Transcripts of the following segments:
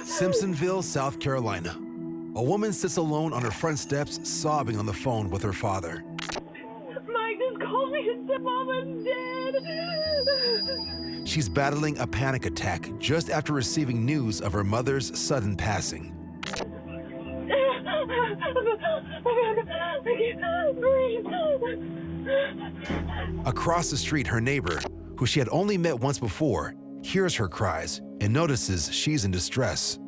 Simpsonville, South Carolina. A woman sits alone on her front steps, sobbing on the phone with her father. Mike just called me and said Mom is dead. She's battling a panic attack just after receiving news of her mother's sudden passing. I can't breathe. Across the street, her neighbor, who she had only met once before, hears her cries and notices she's in distress.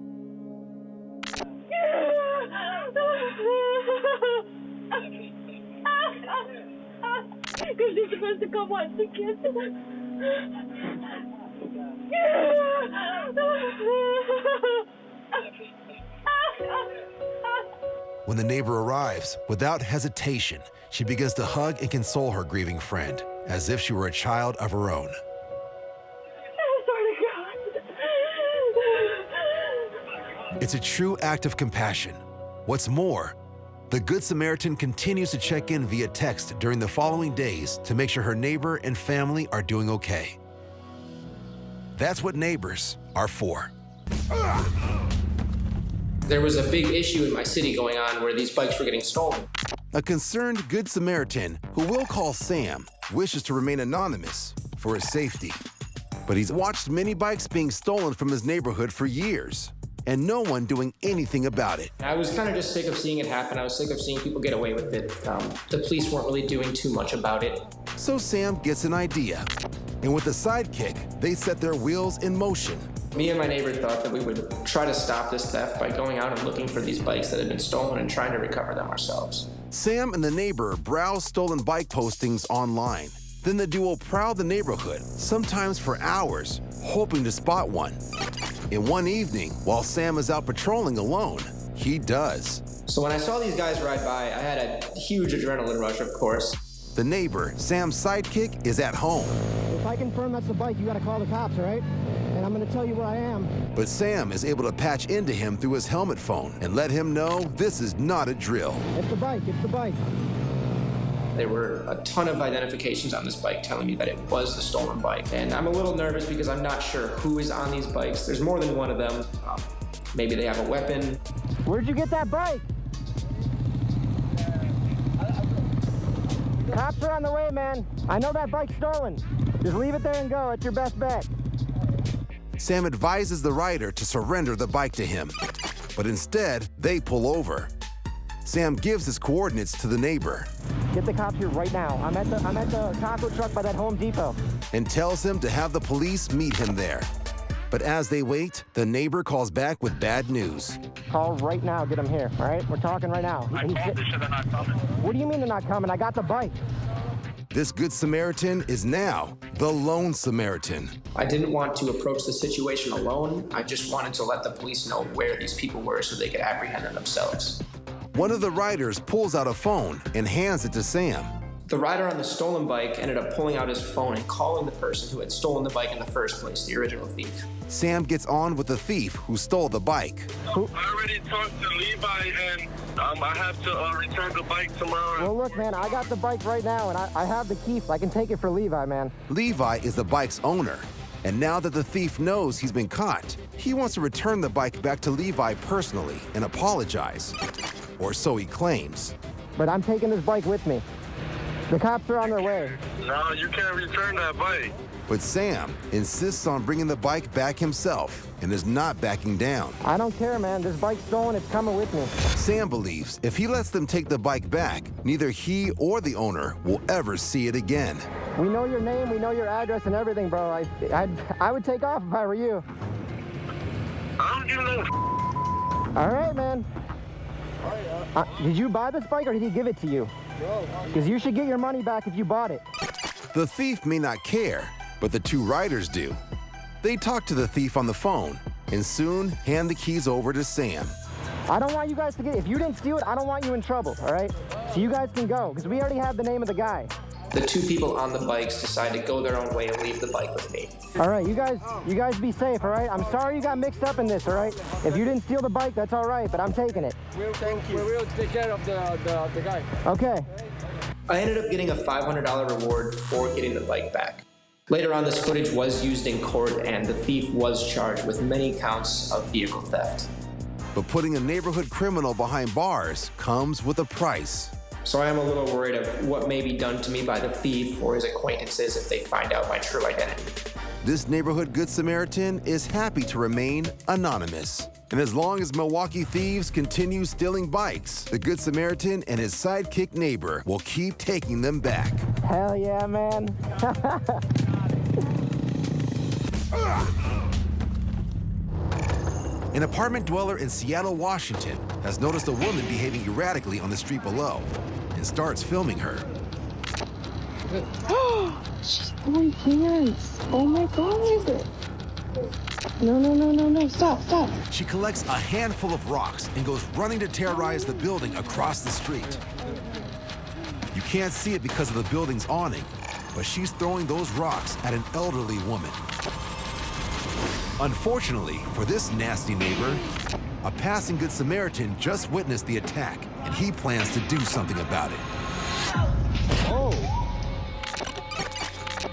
Because you're supposed to come watch the kids. When the neighbor arrives, without hesitation, she begins to hug and console her grieving friend, as if she were a child of her own. It's a true act of compassion. What's more, the Good Samaritan continues to check in via text during the following days to make sure her neighbor and family are doing okay. That's what neighbors are for. There was a big issue in my city going on where these bikes were getting stolen. A concerned Good Samaritan, who we'll call Sam, wishes to remain anonymous for his safety. But he's watched many bikes being stolen from his neighborhood for years, and no one doing anything about it. I was kind of just sick of seeing it happen. I was sick of seeing people get away with it. The police weren't really doing too much about it. So Sam gets an idea, and with a sidekick, they set their wheels in motion. Me and my neighbor thought that we would try to stop this theft by going out and looking for these bikes that had been stolen and trying to recover them ourselves. Sam and the neighbor browse stolen bike postings online. Then the duo prowl the neighborhood, sometimes for hours, hoping to spot one. And one evening, while Sam is out patrolling alone, he does. So when I saw these guys ride by, I had a huge adrenaline rush, of course. The neighbor, Sam's sidekick, is at home. If I confirm that's the bike, you gotta call the cops, all right? And I'm gonna tell you where I am. But Sam is able to patch into him through his helmet phone and let him know this is not a drill. It's the bike, it's the bike. There were a ton of identifications on this bike telling me that it was the stolen bike. And I'm a little nervous because I'm not sure who is on these bikes. There's more than one of them. Maybe they have a weapon. Where'd you get that bike? Cops are on the way, man. I know that bike's stolen. Just leave it there and go. It's your best bet. Sam advises the rider to surrender the bike to him, but instead, they pull over. Sam gives his coordinates to the neighbor. Get the cops here right now. I'm at the taco truck by that Home Depot. And tells him to have the police meet him there. But as they wait, the neighbor calls back with bad news. Call right now, get them here, all right? We're talking right now. I called, they said they're not coming. What do you mean they're not coming? I got the bike. This Good Samaritan is now the Lone Samaritan. I didn't want to approach the situation alone. I just wanted to let the police know where these people were so they could apprehend them themselves. One of the riders pulls out a phone and hands it to Sam. The rider on the stolen bike ended up pulling out his phone and calling the person who had stolen the bike in the first place, the original thief. Sam gets on with the thief who stole the bike. I already talked to Levi, and I have to return the bike tomorrow. Well, look, man, I got the bike right now, and I have the key. I can take it for Levi, man. Levi is the bike's owner. And now that the thief knows he's been caught, he wants to return the bike back to Levi personally and apologize. Or so he claims. But I'm taking this bike with me. The cops are on their way. No, you can't return that bike. But Sam insists on bringing the bike back himself and is not backing down. I don't care, man. This bike's stolen. It's coming with me. Sam believes if he lets them take the bike back, neither he or the owner will ever see it again. We know your name. We know your address and everything, bro. I would take off if I were you. I don't give no. All right, man. Did you buy this bike or did he give it to you? Because you should get your money back if you bought it. The thief may not care, but the two riders do. They talk to the thief on the phone and soon hand the keys over to Sam. I don't want you guys to if you didn't steal it, I don't want you in trouble, all right? So you guys can go, because we already have the name of the guy. The two people on the bikes decide to go their own way and leave the bike with me. All right, you guys be safe, all right? I'm sorry you got mixed up in this, all right? If you didn't steal the bike, that's all right, but I'm taking it. Thank you. We will take care of the guy. Okay. I ended up getting a $500 reward for getting the bike back. Later on, this footage was used in court, and the thief was charged with many counts of vehicle theft. But putting a neighborhood criminal behind bars comes with a price. So I am a little worried of what may be done to me by the thief or his acquaintances if they find out my true identity. This neighborhood Good Samaritan is happy to remain anonymous. And as long as Milwaukee thieves continue stealing bikes, the Good Samaritan and his sidekick neighbor will keep taking them back. Hell yeah, man. An apartment dweller in Seattle, Washington has noticed a woman behaving erratically on the street below and starts filming her. She's throwing hands. Oh my God. No. Stop. She collects a handful of rocks and goes running to terrorize the building across the street. You can't see it because of the building's awning, but she's throwing those rocks at an elderly woman. Unfortunately for this nasty neighbor, a passing Good Samaritan just witnessed the attack, and he plans to do something about it.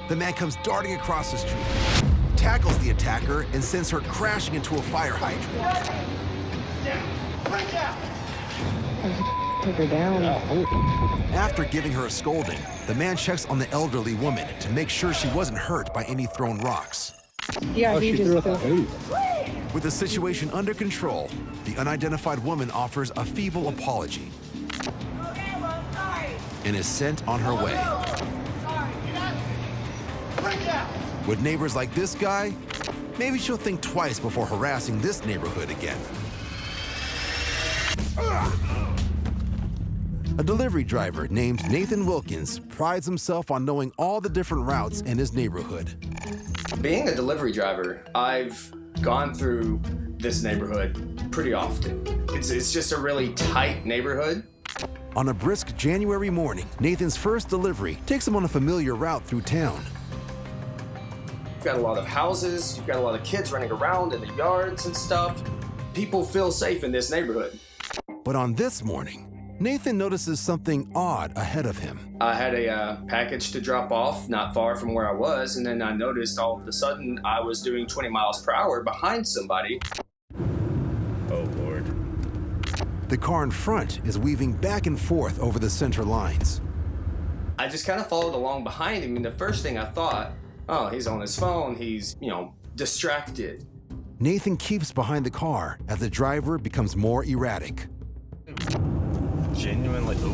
The man comes darting across the street, tackles the attacker, and sends her crashing into a fire hydrant. Take her down. After giving her a scolding, the man checks on the elderly woman to make sure she wasn't hurt by any thrown rocks. Yeah, he just With the situation under control, the unidentified woman offers a feeble apology and is sent on her way. With neighbors like this guy, maybe she'll think twice before harassing this neighborhood again. A delivery driver named Nathan Wilkins prides himself on knowing all the different routes in his neighborhood. Being a delivery driver, I've gone through this neighborhood pretty often. It's just a really tight neighborhood. On a brisk January morning, Nathan's first delivery takes him on a familiar route through town. You've got a lot of houses, you've got a lot of kids running around in the yards and stuff. People feel safe in this neighborhood. But on this morning, Nathan notices something odd ahead of him. I had a package to drop off not far from where I was, and then I noticed all of a sudden I was doing 20 miles per hour behind somebody. Oh, Lord. The car in front is weaving back and forth over the center lines. I just kind of followed along behind him, and the first thing I thought, oh, he's on his phone, he's, distracted. Nathan keeps behind the car as the driver becomes more erratic. Genuinely, no.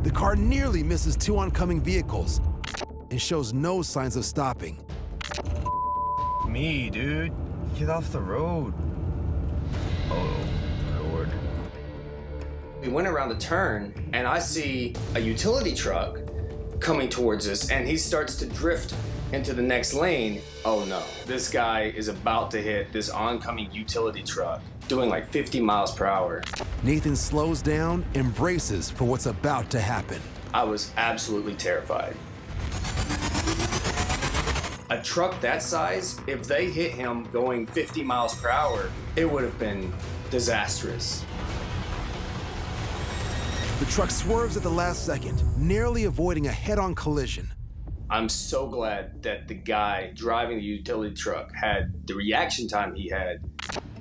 The car nearly misses two oncoming vehicles and shows no signs of stopping. Me, dude. Get off the road. Oh, Lord. We went around the turn, and I see a utility truck coming towards us, and he starts to drift into the next lane. Oh no, this guy is about to hit this oncoming utility truck, doing like 50 miles per hour. Nathan slows down and braces for what's about to happen. I was absolutely terrified. A truck that size, if they hit him going 50 miles per hour, it would have been disastrous. The truck swerves at the last second, narrowly avoiding a head-on collision. I'm so glad that the guy driving the utility truck had the reaction time he had.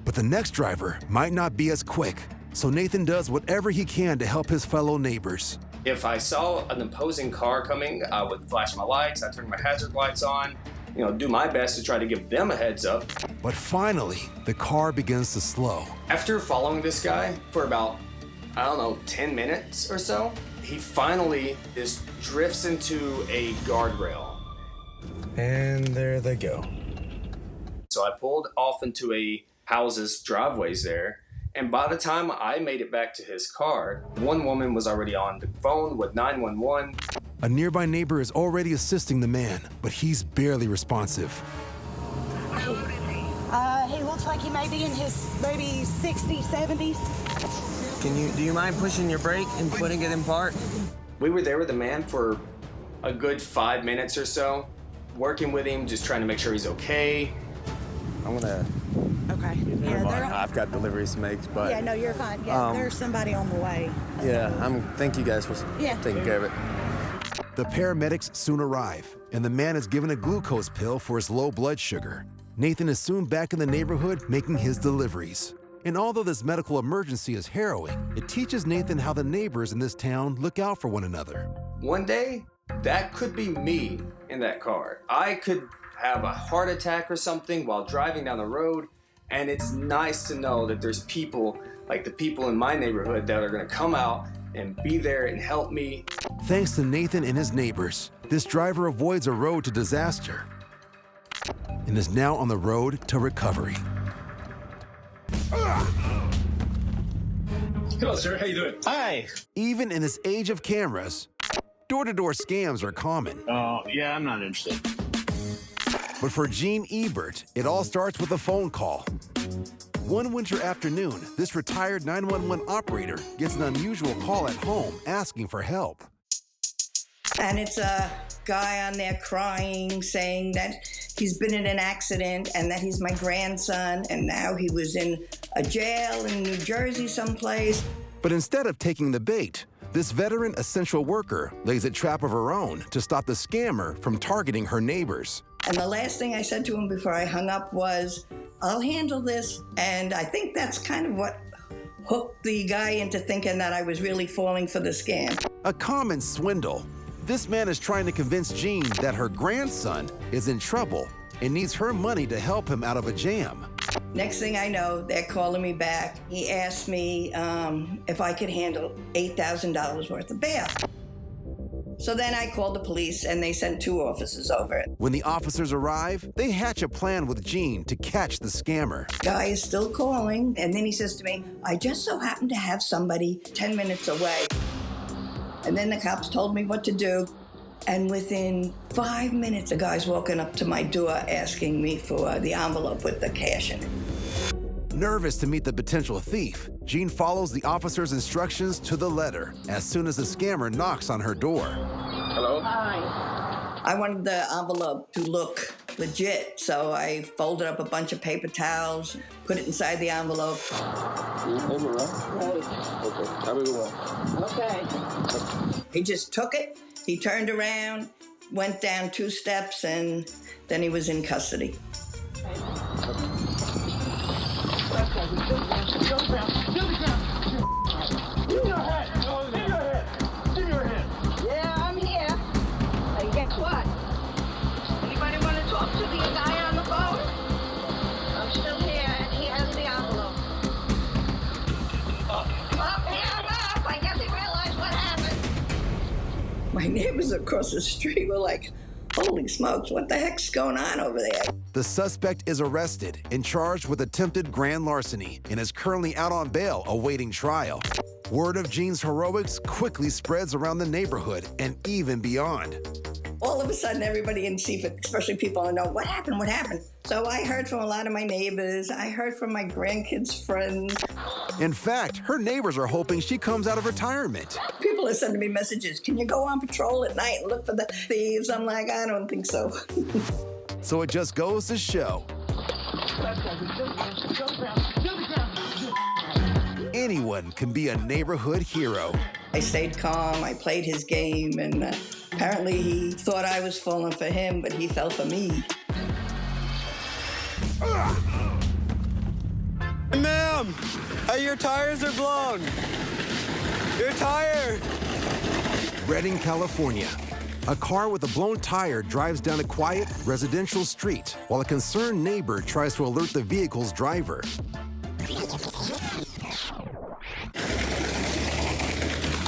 But the next driver might not be as quick, so Nathan does whatever he can to help his fellow neighbors. If I saw an opposing car coming, I would flash my lights, I'd turn my hazard lights on, do my best to try to give them a heads up. But finally, the car begins to slow. After following this guy for about, 10 minutes or so, he finally just drifts into a guardrail. And there they go. So I pulled off into a house's driveways there, and by the time I made it back to his car, one woman was already on the phone with 911. A nearby neighbor is already assisting the man, but he's barely responsive. He looks like he may be in his maybe 60s, 70s. Do you mind pushing your brake and putting it in park? We were there with the man for a good 5 minutes or so, working with him, just trying to make sure he's okay. I'm gonna. Okay. Yeah, I've got deliveries to make, but. yeah, no, you're fine. Yeah, there's somebody on the way. Yeah, thank you guys for Yeah. taking care of it. The paramedics soon arrive, and the man is given a glucose pill for his low blood sugar. Nathan is soon back in the neighborhood making his deliveries. And although this medical emergency is harrowing, it teaches Nathan how the neighbors in this town look out for one another. One day, that could be me in that car. I could have a heart attack or something while driving down the road, and it's nice to know that there's people like the people in my neighborhood that are gonna come out and be there and help me. Thanks to Nathan and his neighbors, this driver avoids a road to disaster and is now on the road to recovery. Hello, sir. How you doing? Hi. Even in this age of cameras, door-to-door scams are common. Oh, yeah, I'm not interested. But for Gene Ebert, it all starts with a phone call. One winter afternoon, this retired 911 operator gets an unusual call at home asking for help. And it's a guy on there crying, saying that he's been in an accident and that he's my grandson, and now he was in a jail in New Jersey someplace. But instead of taking the bait, this veteran essential worker lays a trap of her own to stop the scammer from targeting her neighbors. And the last thing I said to him before I hung up was, I'll handle this. And I think that's kind of what hooked the guy into thinking that I was really falling for the scam. A common swindle. This man is trying to convince Jean that her grandson is in trouble and needs her money to help him out of a jam. Next thing I know, they're calling me back. He asked me if I could handle $8,000 worth of bail. So then I called the police and they sent 2 officers over. When the officers arrive, they hatch a plan with Jean to catch the scammer. Guy is still calling, and then he says to me, I just so happen to have somebody 10 minutes away. And then the cops told me what to do. And within 5 minutes, the guy's walking up to my door asking me for the envelope with the cash in it. Nervous to meet the potential thief, Jean follows the officer's instructions to the letter as soon as the scammer knocks on her door. Hello? Hi. I wanted the envelope to look legit, so I folded up a bunch of paper towels, put it inside the envelope. Okay. Have a good one. Okay. He just took it, he turned around, went down 2 steps, and then he was in custody. Yeah, I'm here. Hey, guess what? Anybody want to talk to the guy on the phone? I'm still here, and he has the envelope. Oh, here I'm up. I guess he realized what happened. My neighbors across the street were like, holy smokes, what the heck's going on over there? The suspect is arrested and charged with attempted grand larceny and is currently out on bail awaiting trial. Word of Jean's heroics quickly spreads around the neighborhood and even beyond. All of a sudden, everybody in Seaford, especially people I know, what happened, what happened? So I heard from a lot of my neighbors. I heard from my grandkids' friends. In fact, her neighbors are hoping she comes out of retirement. People are sending me messages, can you go on patrol at night and look for the thieves? I'm like, I don't think so. So it just goes to show. Anyone can be a neighborhood hero. I stayed calm, I played his game, and apparently he thought I was falling for him, but he fell for me. Ma'am, your tires are blown. Your tire. Redding, California. A car with a blown tire drives down a quiet residential street while a concerned neighbor tries to alert the vehicle's driver.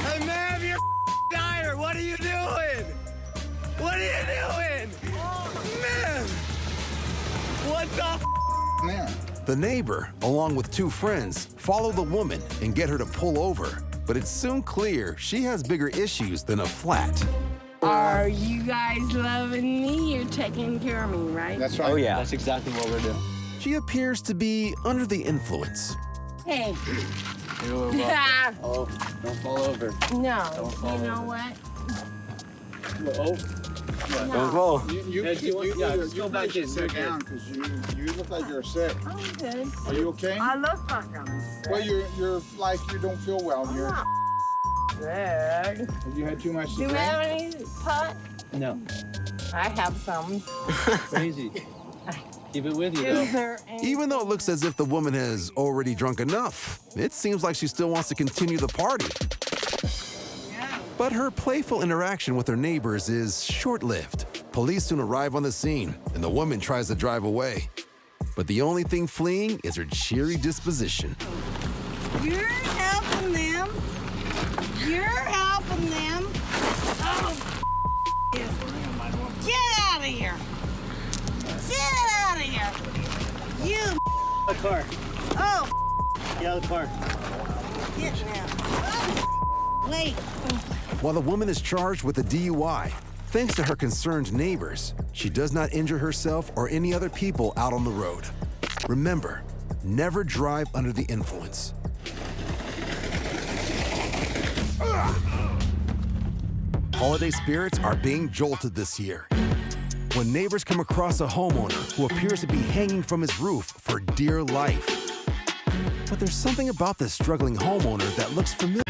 Hey, ma'am, your tire. What are you doing? What are you doing? Man, what the Man. The neighbor, along with 2 friends, follow the woman and get her to pull over. But it's soon clear she has bigger issues than a flat. Are you guys loving me? You're taking care of me, right? That's right. Oh, yeah. That's exactly what we're doing. She appears to be under the influence. Hey. Oh, don't fall over. No. You know what? Oh. No. Don't fall. You guys should sit down because you look like you're sick. I'm good. Are you okay? I look like I'm sick. Well, you're like you don't feel well. I'm You're. not sick. Have you had too much to Do you drink? have any pot? No. I have some. Crazy. Keep it with you, Is though. there any? Even though it looks as if the woman has already drunk enough, it seems like she still wants to continue the party. But her playful interaction with her neighbors is short-lived. Police soon arrive on the scene, and the woman tries to drive away. But the only thing fleeing is her cheery disposition. You're helping them. You're helping them. Oh, you. Get out of here. Get out of here. You. The car. Oh, Get out of the car. get now. Oh, wait. While the woman is charged with a DUI, thanks to her concerned neighbors, she does not injure herself or any other people out on the road. Remember, never drive under the influence. Holiday spirits are being jolted this year. When neighbors come across a homeowner who appears to be hanging from his roof for dear life. But there's something about this struggling homeowner that looks familiar.